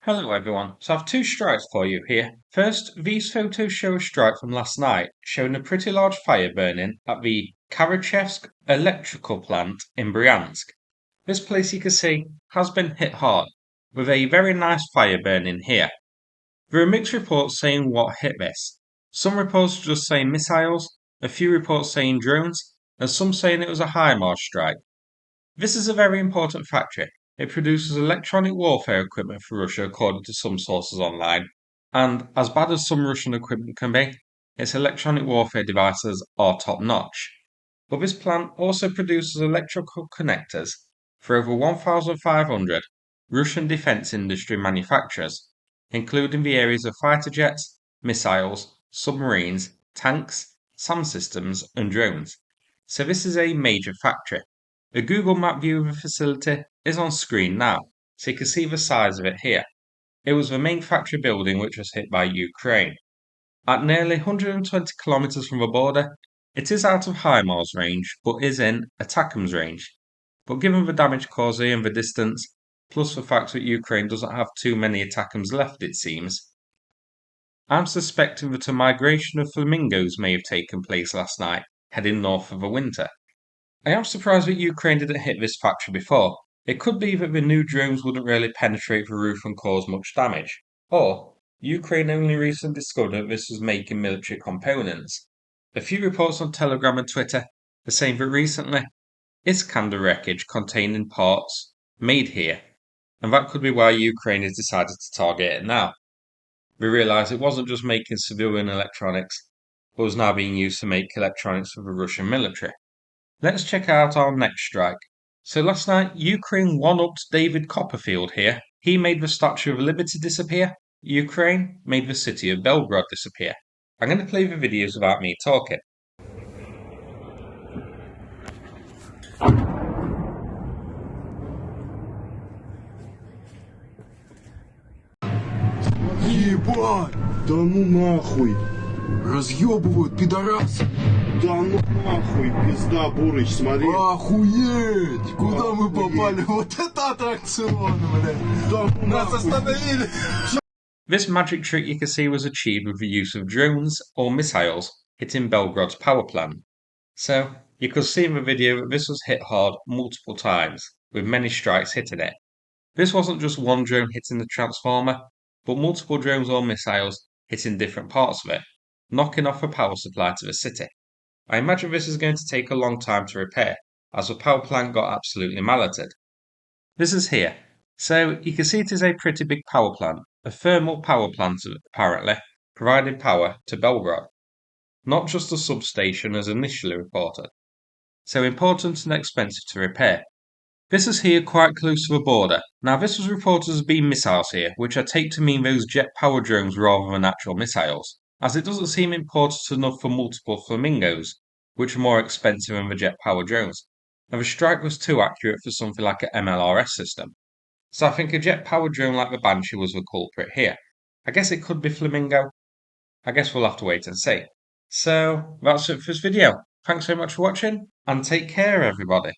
Hello everyone, so I have two strikes for you here. First, these photos show a strike from last night showing a pretty large fire burning at the Karachevsk electrical plant in Bryansk. This place you can see has been hit hard, with a very nice fire burning here. There are mixed reports saying what hit this. Some reports just saying missiles, a few reports saying drones, and some saying it was a HIMARS strike. This is a very important factory. It produces electronic warfare equipment for Russia according to some sources online, and as bad as some Russian equipment can be, its electronic warfare devices are top notch. But this plant also produces electrical connectors for over 1,500 Russian defense industry manufacturers, including the areas of fighter jets, missiles, submarines, tanks, SAM systems, and drones. So this is a major factory. A Google Map view of the facility is on screen now, so you can see the size of it here. It was the main factory building which was hit by Ukraine. At nearly 120 kilometers from the border, it is out of HIMARS range, but is in ATACMS range. But given the damage caused and the distance, plus the fact that Ukraine doesn't have too many ATACMS left it seems, I'm suspecting that a migration of flamingos may have taken place last night, heading north for the winter. I am surprised that Ukraine didn't hit this factory before. It could be that the new drones wouldn't really penetrate the roof and cause much damage. Or, Ukraine only recently discovered that this was making military components. A few reports on Telegram and Twitter are saying that recently, Iskander wreckage containing parts made here, and that could be why Ukraine has decided to target it now. We realise it wasn't just making civilian electronics, but was now being used to make electronics for the Russian military. Let's check out our next strike. So last night, Ukraine one-upped David Copperfield here. He made the Statue of Liberty disappear. Ukraine made the city of Belgorod disappear. I'm going to play the videos without me talking. Ебать! Да ну нахуй! Разъебывают, пидорас! Да ну нахуй, пизда, Бурыч, смотри! Охуеть! Куда мы попали? Вот это аттракцион, блядь! Да ну Нас остановили! This magic trick you can see was achieved with the use of drones or missiles hitting Belgorod's power plant. So, you could see in the video that this was hit hard multiple times, with many strikes hitting it. This wasn't just one drone hitting the transformer, but multiple drones or missiles hitting different parts of it, knocking off the power supply to the city. I imagine this is going to take a long time to repair, as the power plant got absolutely malleted. This is here. So you can see it is a pretty big power plant, a thermal power plant apparently, providing power to Belgorod. Not just a substation as initially reported. So important and expensive to repair. This is here quite close to the border. Now this was reported as being missiles here, which I take to mean those jet-powered drones rather than actual missiles, as it doesn't seem important enough for multiple Flamingos, which are more expensive than the jet-powered drones. Now the strike was too accurate for something like an MLRS system. So I think a jet-powered drone like the Banshee was the culprit here. I guess it could be Flamingo. I guess we'll have to wait and see. So that's it for this video. Thanks so much for watching, and take care everybody.